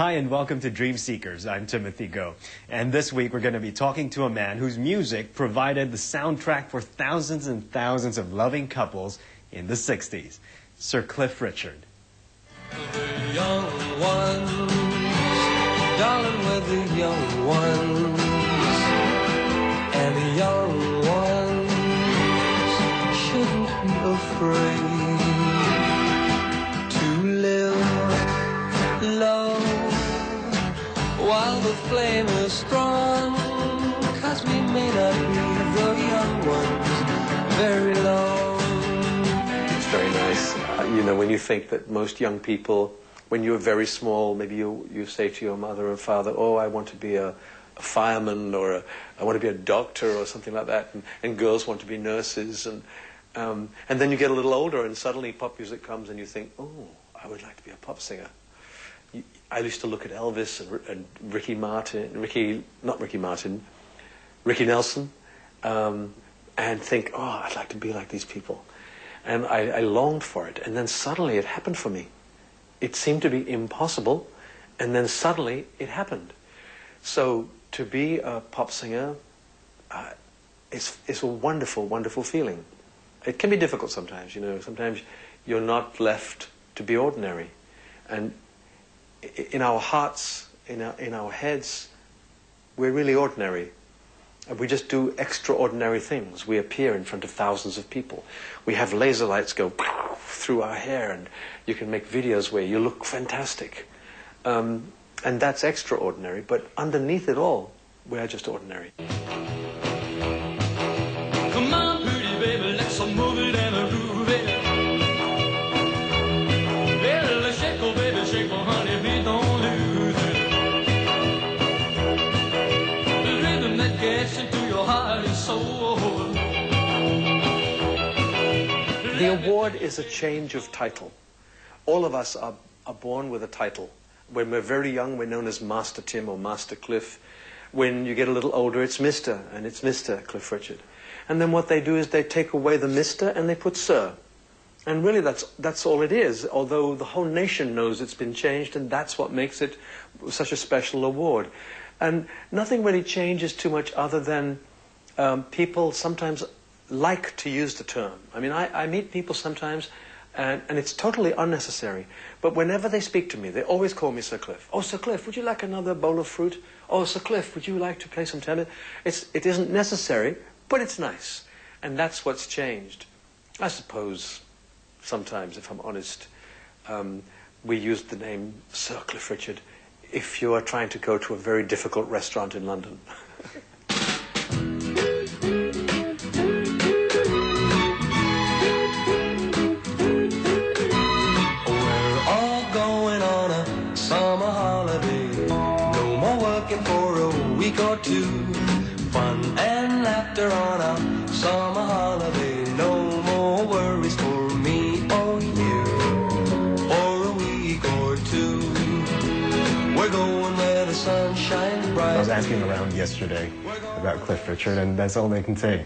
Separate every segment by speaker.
Speaker 1: Hi and welcome to Dream Seekers. I'm Timothy Go. And this week we're going to be talking to a man whose music provided the soundtrack for thousands and thousands of loving couples in the 60s. Sir Cliff Richard.
Speaker 2: The young ones, darling, with the young ones, and the young ones shouldn't be afraid to live low while the flame is strong, 'cause we may not be the young ones very long.
Speaker 3: It's very nice. You know, when you think that most young people, when you're very small, maybe you say to your mother or father, oh, I want to be a fireman, or I want to be a doctor or something like that, and girls want to be nurses, and then you get a little older and suddenly pop music comes and you think, oh, I would like to be a pop singer. I used to look at Elvis and Ricky Nelson, and think, oh, I'd like to be like these people. And I longed for it, and then suddenly it happened for me. It seemed to be impossible, and then suddenly it happened. So to be a pop singer is a wonderful, wonderful feeling. It can be difficult sometimes, you know. Sometimes you're not left to be ordinary. And in our hearts, in our heads, we're really ordinary. And we just do extraordinary things. We appear in front of thousands of people. We have laser lights go through our hair, and you can make videos where you look fantastic. And that's extraordinary, but underneath it all, we are just ordinary.
Speaker 2: Come on, pretty baby, let's move it and groove it. Well, shake, oh baby, shake, oh honey, we don't lose it. The rhythm that gets into your heart and soul.
Speaker 3: The award is a change of title. All of us are born with a title. When we're very young, we're known as Master Tim or Master Cliff. When you get a little older, it's Mr. and it's Mr. Cliff Richard. And then what they do is they take away the Mr. and they put Sir. And really that's all it is, although the whole nation knows it's been changed, and that's what makes it such a special award. And nothing really changes too much other than people sometimes like to use the term. I mean, I meet people sometimes, and it's totally unnecessary. But whenever they speak to me, they always call me Sir Cliff. Oh, Sir Cliff, would you like another bowl of fruit? Oh, Sir Cliff, would you like to play some tennis? It isn't necessary, but it's nice. And that's what's changed. I suppose sometimes, if I'm honest, we use the name Sir Cliff Richard if you are trying to go to a very difficult restaurant in London.
Speaker 2: For a week or two, fun and laughter on a summer holiday. No more worries for me or you. For a week or two, we're going where the sun shines bright.
Speaker 1: I was asking around yesterday about Cliff Richard, and that's all they can say.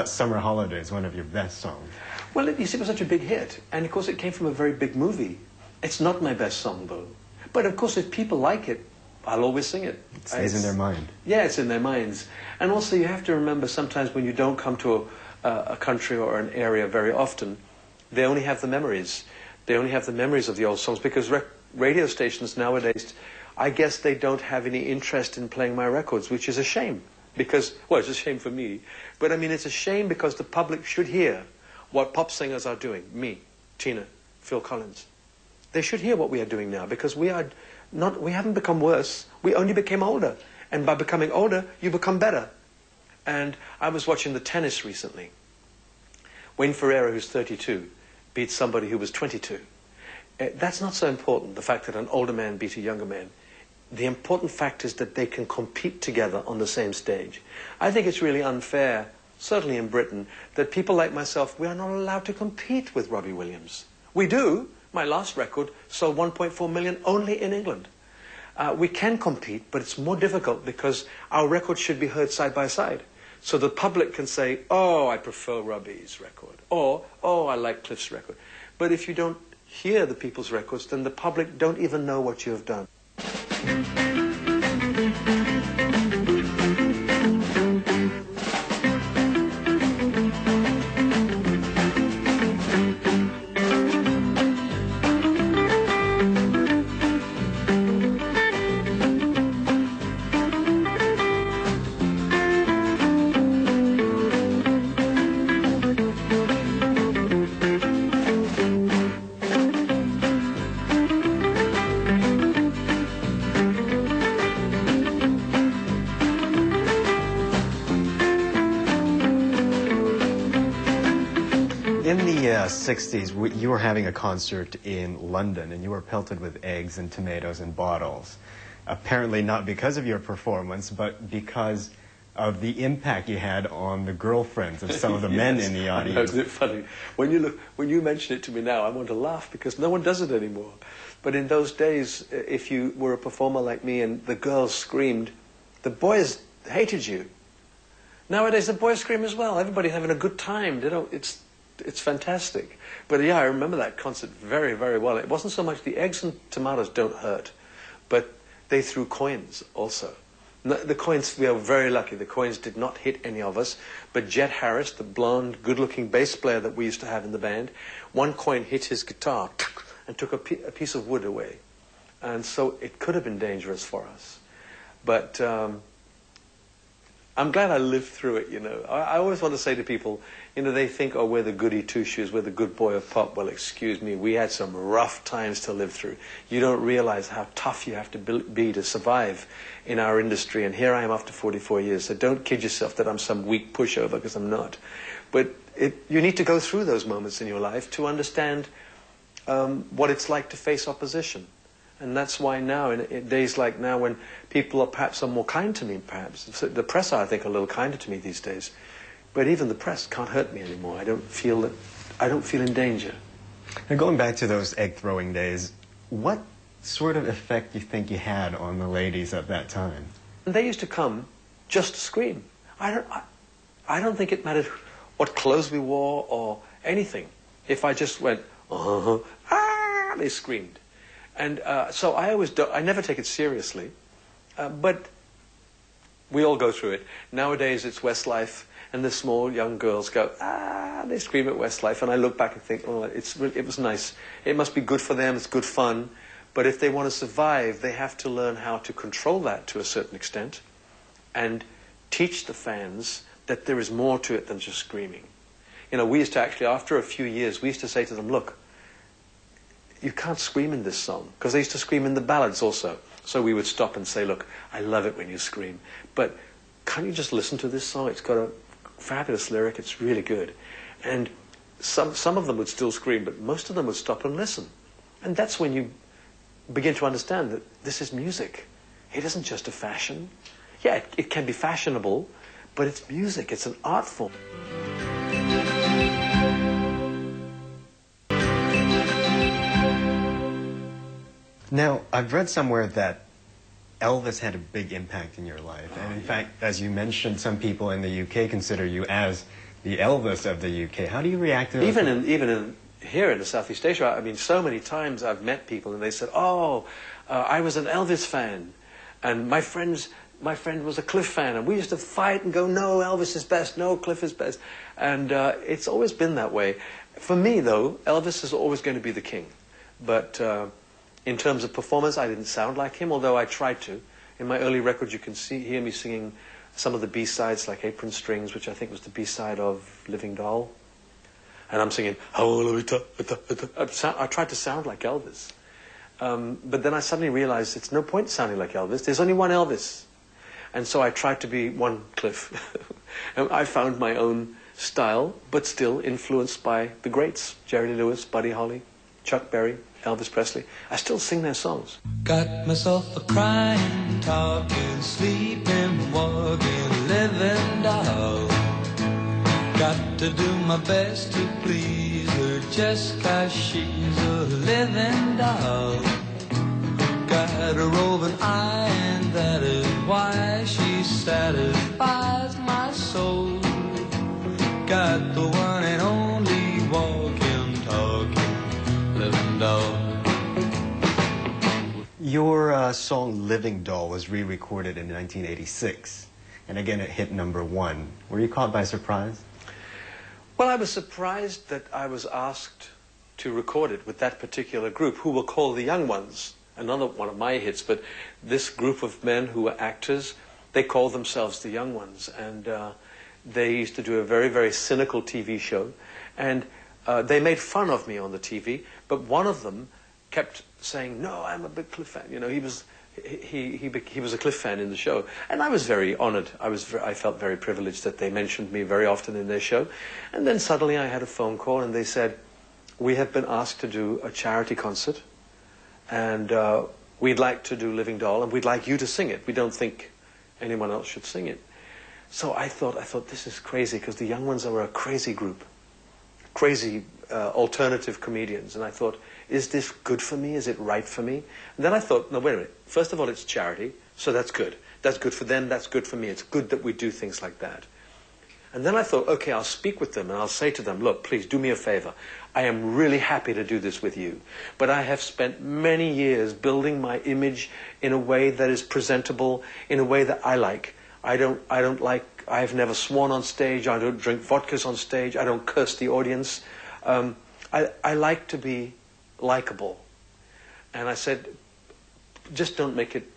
Speaker 1: Summer Holiday is one of your best songs.
Speaker 3: Well, you see, it was such a big hit, and of course it came from a very big movie. It's not my best song, though. But of course, if people like it, I'll always sing it.
Speaker 1: It stays in their mind.
Speaker 3: Yeah, it's in their minds. And also you have to remember sometimes when you don't come to a country or an area very often, they only have the memories. They only have the memories of the old songs, because radio stations nowadays, I guess they don't have any interest in playing my records, which is a shame. Because, well, it's a shame for me. But I mean, it's a shame because the public should hear what pop singers are doing. Me, Tina, Phil Collins. They should hear what we are doing now, because we haven't become worse, we only became older. And by becoming older, you become better. And I was watching the tennis recently. Wayne Ferreira, who's 32, beat somebody who was 22. That's not so important, the fact that an older man beat a younger man. The important fact is that they can compete together on the same stage. I think it's really unfair, certainly in Britain, that people like myself, we are not allowed to compete with Robbie Williams. We do. My last record sold 1.4 million only in England. We can compete, but it's more difficult because our records should be heard side by side. So the public can say, oh, I prefer Robbie's record, or, oh, I like Cliff's record. But if you don't hear the people's records, then the public don't even know what you have done.
Speaker 1: In the 60s, you were having a concert in London, and you were pelted with eggs and tomatoes and bottles. Apparently not because of your performance, but because of the impact you had on the girlfriends of some of the men in the audience.
Speaker 3: I know, isn't it funny? When you mention it to me now, I want to laugh because no one does it anymore. But in those days, if you were a performer like me and the girls screamed, the boys hated you. Nowadays, the boys scream as well. Everybody having a good time. It's fantastic. But yeah, I remember that concert very, very well. It wasn't so much the eggs and tomatoes don't hurt, but they threw coins also. The coins, we are very lucky. The coins did not hit any of us, but Jet Harris, the blonde, good-looking bass player that we used to have in the band, one coin hit his guitar and took a piece of wood away. And so it could have been dangerous for us. But I'm glad I lived through it, you know. I always want to say to people, you know, they think, oh, we're the goody two-shoes, we're the good boy of pop. Well, excuse me, we had some rough times to live through. You don't realize how tough you have to be to survive in our industry. And here I am after 44 years, so don't kid yourself that I'm some weak pushover, because I'm not. But you need to go through those moments in your life to understand what it's like to face opposition. And that's why now, in days like now, when people are perhaps more kind to me, perhaps. The press are, I think, a little kinder to me these days. But even the press can't hurt me anymore. I don't feel in danger.
Speaker 1: Now, going back to those egg-throwing days, what sort of effect do you think you had on the ladies at that time?
Speaker 3: And they used to come just to scream. I don't think it mattered what clothes we wore or anything. If I just went, they screamed. And so I never take it seriously, but we all go through it. Nowadays it's Westlife, and the small young girls go, they scream at Westlife, and I look back and think, oh, it was nice. It must be good for them, it's good fun, but if they want to survive, they have to learn how to control that to a certain extent, and teach the fans that there is more to it than just screaming. You know, we used to actually, after a few years, we used to say to them, look, you can't scream in this song, because they used to scream in the ballads also. So we would stop and say, look, I love it when you scream, but can't you just listen to this song? It's got a fabulous lyric, it's really good. And some of them would still scream, but most of them would stop and listen. And that's when you begin to understand that this is music. It isn't just a fashion. Yeah, it can be fashionable, but it's music, it's an art form.
Speaker 1: Now, I've read somewhere that Elvis had a big impact in your life. And in fact, as you mentioned, some people in the UK consider you as the Elvis of the UK. How do you react to that?
Speaker 3: Even here in the Southeast Asia, I mean, so many times I've met people and they said, oh, I was an Elvis fan. And my friend was a Cliff fan. And we used to fight and go, no, Elvis is best, no, Cliff is best. And it's always been that way. For me, though, Elvis is always going to be the king. But in terms of performance, I didn't sound like him, although I tried to. In my early records, you can hear me singing some of the B-sides, like Apron Strings, which I think was the B-side of Living Doll. And I'm singing, I tried to sound like Elvis. But then I suddenly realized it's no point sounding like Elvis. There's only one Elvis. And so I tried to be one Cliff. And I found my own style, but still influenced by the greats, Jerry Lee Lewis, Buddy Holly, Chuck Berry, Elvis Presley. I still sing their songs.
Speaker 2: Got myself a crying, talking, sleeping, walking, living doll. Got to do my best to please her just 'cause she's a living doll. Got a roving eye and that is why she satisfies my soul. Got the one and only walking, talking, living doll.
Speaker 1: Your song Living Doll was re-recorded in 1986. And again, it hit #1. Were you caught by surprise?
Speaker 3: Well, I was surprised that I was asked to record it with that particular group, who were called the Young Ones. Another one of my hits, but this group of men who were actors, they called themselves the Young Ones. And they used to do a very, very cynical TV show. And they made fun of me on the TV, but one of them kept saying, "No, I'm a big Cliff fan." You know, he was a Cliff fan in the show, and I was very honored. I felt very privileged that they mentioned me very often in their show. And then suddenly I had a phone call, and they said, "We have been asked to do a charity concert, and we'd like to do Living Doll, and we'd like you to sing it. We don't think anyone else should sing it." So I thought this is crazy, because the Young Ones are a crazy group, crazy alternative comedians. And I thought, is this good for me? Is it right for me? And then I thought, no, wait a minute. First of all, it's charity, so that's good. That's good for them, that's good for me. It's good that we do things like that. And then I thought, okay, I'll speak with them and I'll say to them, look, please do me a favor. I am really happy to do this with you, but I have spent many years building my image in a way that is presentable, in a way that I like. I've never sworn on stage, I don't drink vodkas on stage, I don't curse the audience. I like to be likable. And I said, just don't make it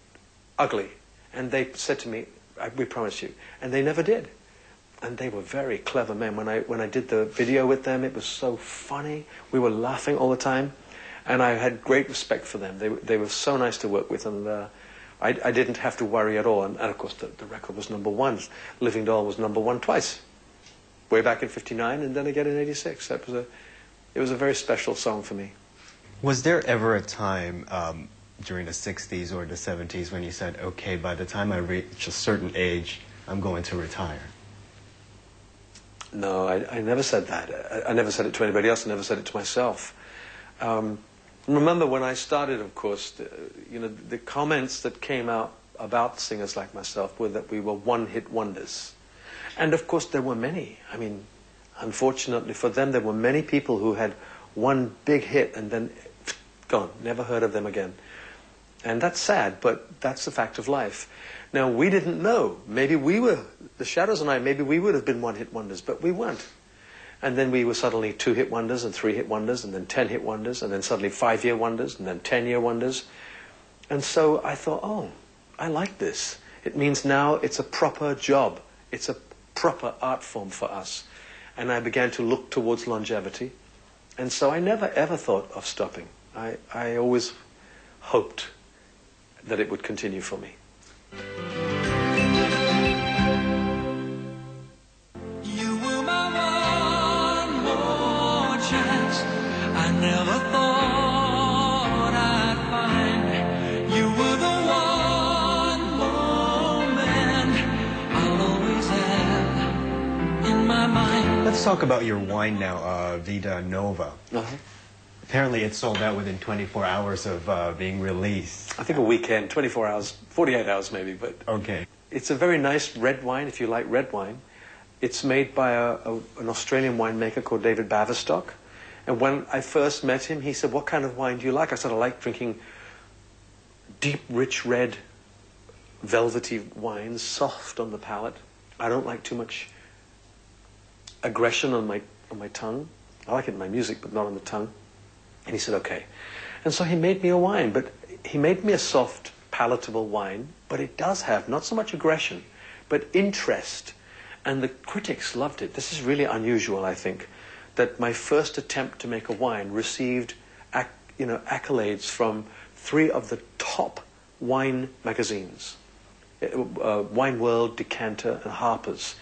Speaker 3: ugly. And they said to me, we promise you. And they never did. And they were very clever men. When I did the video with them, it was so funny. We were laughing all the time. And I had great respect for them. They were so nice to work with. And I didn't have to worry at all. And of course, the record was #1. Living Doll was #1 twice. Way back in '59 and then again in '86. It was a very special song for me.
Speaker 1: Was there ever a time during the 60s or the 70s when you said, okay, by the time I reach a certain age, I'm going to retire?
Speaker 3: No, I never said that. I never said it to anybody else. I never said it to myself. Remember when I started, of course, the comments that came out about singers like myself were that we were one-hit wonders. And of course there were many. I mean, unfortunately for them, there were many people who had one big hit and then gone, never heard of them again. And that's sad, but that's the fact of life. Now, we didn't know. Maybe we were, the Shadows and I, maybe we would have been one-hit wonders, but we weren't. And then we were suddenly 2-hit wonders and 3-hit wonders and then 10-hit wonders and then suddenly 5-year wonders and then 10-year wonders. And so I thought, oh, I like this. It means now it's a proper job. It's a proper art form for us. And I began to look towards longevity. And so I never ever thought of stopping. I always hoped that it would continue for me.
Speaker 2: You were my one more chance. I never thought I'd find. You were the one more man I'll always have in my mind.
Speaker 1: Let's talk about your wine now, Vida Nova. Apparently it sold out within 24 hours of being released.
Speaker 3: I think a weekend, 24 hours, 48 hours maybe, but...
Speaker 1: Okay.
Speaker 3: It's a very nice red wine, if you like red wine. It's made by an Australian winemaker called David Baverstock. And when I first met him, he said, what kind of wine do you like? I said, I like drinking deep, rich, red, velvety wines, soft on the palate. I don't like too much aggression on my tongue. I like it in my music, but not on the tongue. And he said, okay. And so he made me a wine, but he made me a soft, palatable wine, but it does have not so much aggression, but interest. And the critics loved it. This is really unusual, I think, that my first attempt to make a wine received accolades from 3 of the top wine magazines, Wine World, Decanter, and Harper's.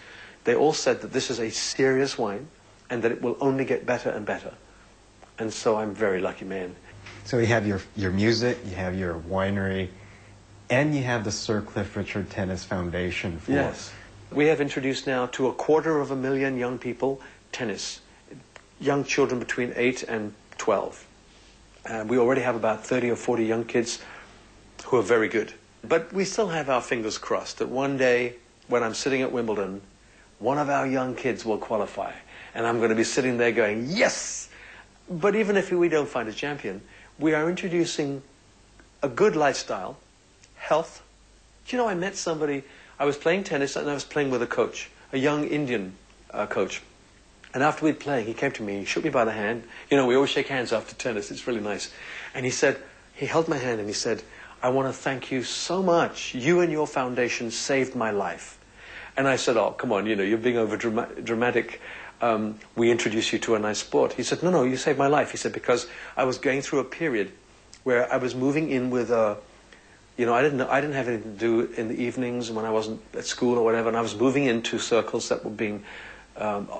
Speaker 3: They all said that this is a serious wine and that it will only get better and better. And so I'm a very lucky man.
Speaker 1: So you have your music, you have your winery, and you have the Sir Cliff Richard Tennis Foundation for...
Speaker 3: Yes. We have introduced now to 250,000 young people tennis. Young children between 8 and 12. We already have about 30 or 40 young kids who are very good. But we still have our fingers crossed that one day, when I'm sitting at Wimbledon, one of our young kids will qualify. And I'm going to be sitting there going, yes! But even if we don't find a champion, we are introducing a good lifestyle health. Do you know, I met somebody, I was playing tennis and I was playing with a coach, a young Indian coach. And after we'd played, he came to me, he shook me by the hand. You know, we always shake hands after tennis, it's really nice. And he said, he held my hand and he said, I want to thank you so much. You and your foundation saved my life. And I said, oh, come on, you know, you're being over dramatic. We introduce you to a nice sport. He said, no, no, you saved my life. He said, because I was going through a period where I was moving in with you know, I didn't have anything to do in the evenings when I wasn't at school or whatever, and I was moving into circles that were being,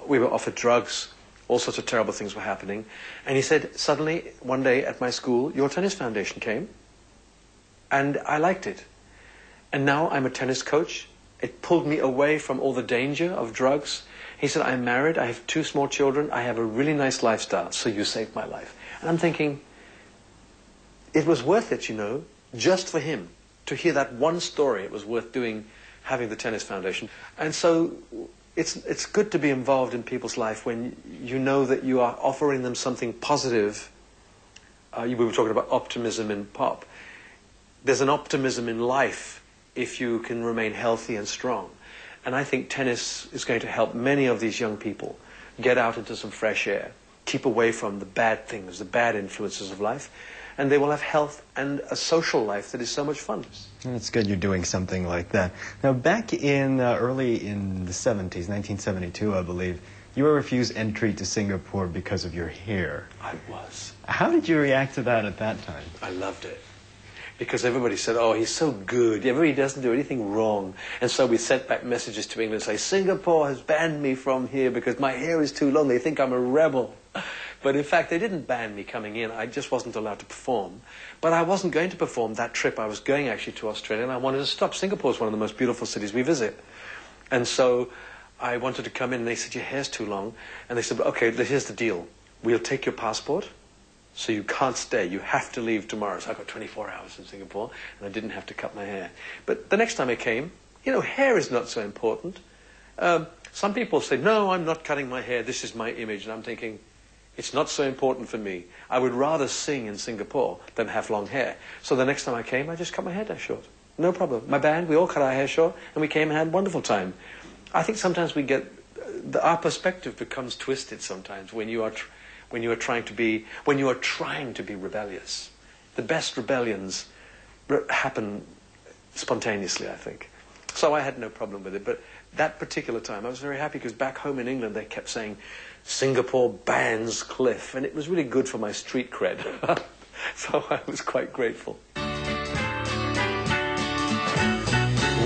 Speaker 3: we were offered drugs, all sorts of terrible things were happening. And he said, suddenly, one day at my school, your tennis foundation came, and I liked it. And now I'm a tennis coach. It pulled me away from all the danger of drugs. He said, I'm married, I have 2 small children, I have a really nice lifestyle, so you saved my life. And I'm thinking, it was worth it, you know, just for him. To hear that one story, it was worth having the tennis foundation. And so it's good to be involved in people's life when you know that you are offering them something positive. We were talking about optimism in pop. There's an optimism in life if you can remain healthy and strong. And I think tennis is going to help many of these young people get out into some fresh air, keep away from the bad things, the bad influences of life, and they will have health and a social life that is so much fun.
Speaker 1: It's good you're doing something like that. Now, back in early in the 70s, 1972, I believe, you were refused entry to Singapore because of your hair.
Speaker 3: I was.
Speaker 1: How did you react to that at that time?
Speaker 3: I loved it. Because everybody said, oh, he's so good. Everybody doesn't do anything wrong. And so we sent back messages to England and say, Singapore has banned me from here because my hair is too long. They think I'm a rebel. But in fact, they didn't ban me coming in. I just wasn't allowed to perform. But I wasn't going to perform that trip. I was going actually to Australia, and I wanted to stop. Singapore is one of the most beautiful cities we visit. And so I wanted to come in, and they said, your hair's too long. And they said, okay, here's the deal. We'll take your passport. So you can't stay. You have to leave tomorrow. So I got 24 hours in Singapore, and I didn't have to cut my hair. But the next time I came, you know, hair is not so important. Some people say, no, I'm not cutting my hair. This is my image. And I'm thinking, it's not so important for me. I would rather sing in Singapore than have long hair. So the next time I came, I just cut my hair down short. No problem. My band, we all cut our hair short, and we came and had a wonderful time. I think sometimes we get, our perspective becomes twisted sometimes when you are trying to be rebellious. The best rebellions happen spontaneously, I think. So I had no problem with it. But that particular time, I was very happy because back home in England, they kept saying, Singapore bans Cliff. And it was really good for my street cred. So I was quite grateful.
Speaker 2: When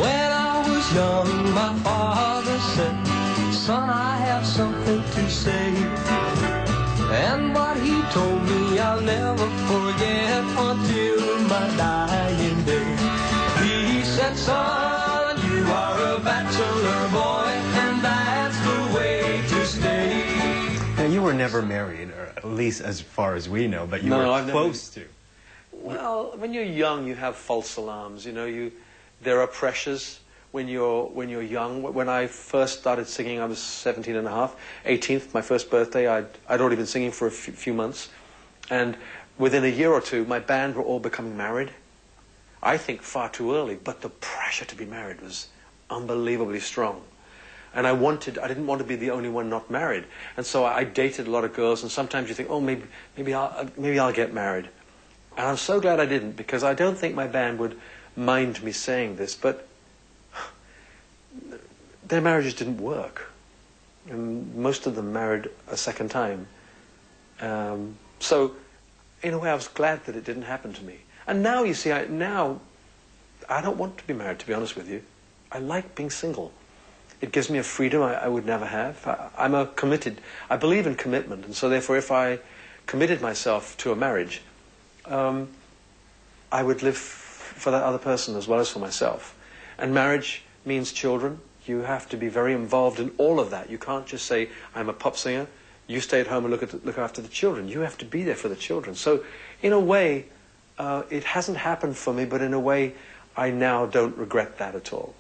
Speaker 2: I was young, my father said, son, I have something to say. And what he told me I'll never forget until my dying day. He said, son, you are a bachelor boy, and that's the way to stay.
Speaker 1: Now, you were never married, or at least as far as we know, but you
Speaker 3: No,
Speaker 1: were
Speaker 3: I've never-
Speaker 1: close to.
Speaker 3: Well, when you're young, you have false alarms. You know, there are pressures when you're young. When I first started singing, I was 17 and a half. 18th, my first birthday, I'd already been singing for a few months. And within a year or two, my band were all becoming married. I think far too early, but the pressure to be married was unbelievably strong. And I didn't want to be the only one not married. And so I dated a lot of girls, and sometimes you think, oh, maybe I'll get married. And I'm so glad I didn't, because I don't think my band would mind me saying this, but their marriages didn't work. And most of them married a second time. So, in a way, I was glad that it didn't happen to me. And now, you see, I don't want to be married, to be honest with you. I like being single. It gives me a freedom I would never have. I believe in commitment, and so therefore if I committed myself to a marriage, I would live for that other person as well as for myself. And marriage means children. You have to be very involved in all of that. You can't just say, I'm a pop singer, you stay at home and look after the children. You have to be there for the children. So in a way, it hasn't happened for me, but in a way, I now don't regret that at all.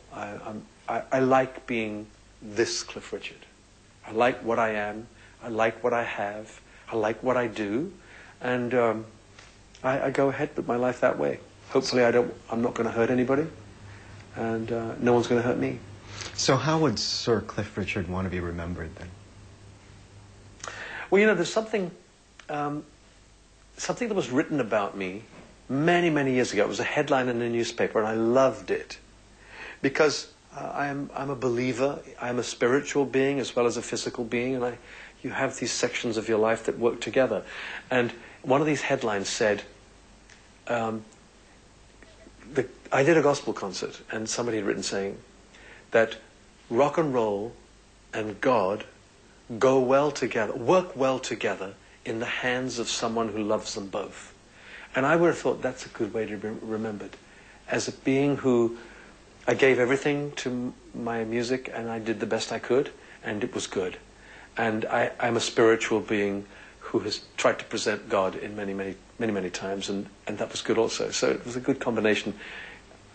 Speaker 3: I like being this Cliff Richard. I like what I am. I like what I have. I like what I do. And I go ahead with my life that way. hopefully I'm not going to hurt anybody, and no one's going to hurt me.
Speaker 1: So how would Sir Cliff Richard want to be remembered then?
Speaker 3: Well, you know, there's something that was written about me many, many years ago. It was a headline in a newspaper, and I loved it because I'm a believer. I'm a spiritual being as well as a physical being, and you have these sections of your life that work together. And one of these headlines said, I did a gospel concert, and somebody had written saying that rock and roll and God go well together, work well together in the hands of someone who loves them both. And I would have thought that's a good way to be remembered. As a being who, I gave everything to my music and I did the best I could, and it was good. And I'm a spiritual being who has tried to present God in many, many, many, many times, and that was good also. So it was a good combination.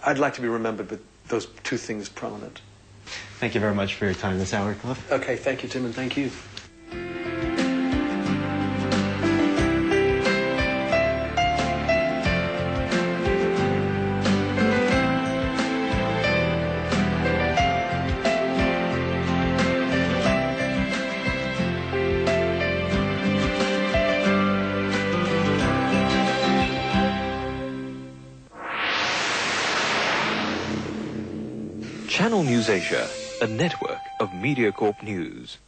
Speaker 3: I'd like to be remembered with those two things prominent.
Speaker 1: Thank you very much for your time this hour, Cliff.
Speaker 3: Okay, thank you, Tim, and thank you.
Speaker 4: Channel NewsAsia, a network of MediaCorp News.